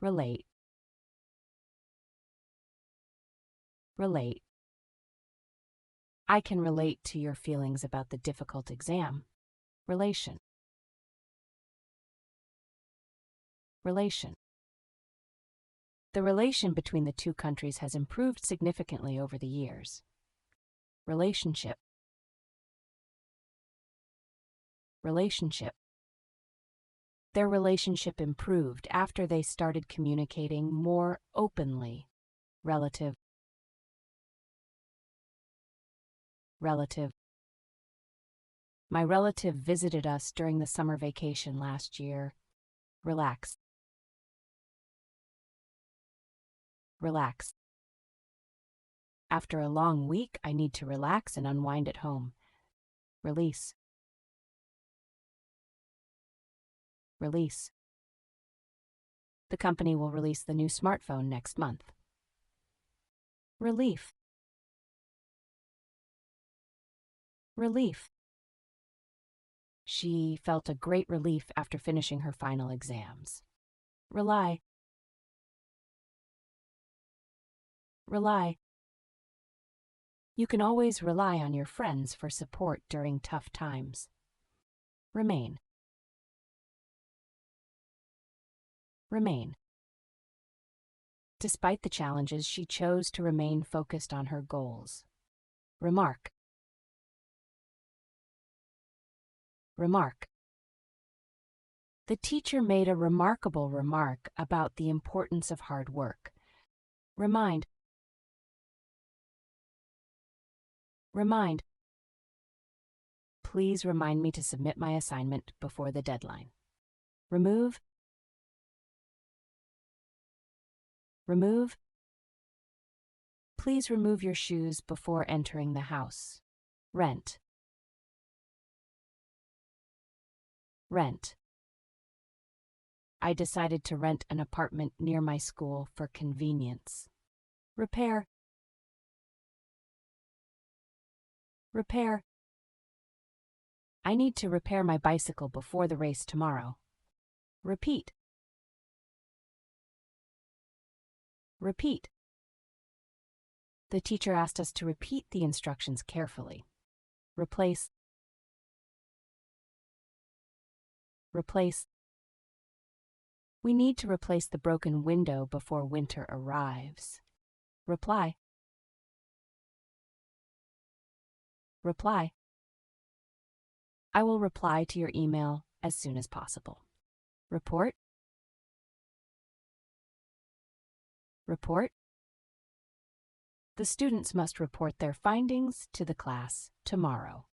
relate, relate. I can relate to your feelings about the difficult exam. Relation, relation. The relation between the two countries has improved significantly over the years. Relationship, relationship. Their relationship improved after they started communicating more openly. Relative, relative. My relative visited us during the summer vacation last year. Relax, relax. After a long week, I need to relax and unwind at home. Release, release. The company will release the new smartphone next month. Relief, relief. She felt a great relief after finishing her final exams. Rely, rely. You can always rely on your friends for support during tough times. Remain, remain. Despite the challenges, she chose to remain focused on her goals. Remark, remark. The teacher made a remarkable remark about the importance of hard work. Remind, remind. Please remind me to submit my assignment before the deadline. Remove, remove. Please remove your shoes before entering the house. Rent, rent. I decided to rent an apartment near my school for convenience. Repair, repair. I need to repair my bicycle before the race tomorrow. Repeat, repeat. The teacher asked us to repeat the instructions carefully. Replace, replace. We need to replace the broken window before winter arrives. Reply, reply. I will reply to your email as soon as possible. Report, report. The students must report their findings to the class tomorrow.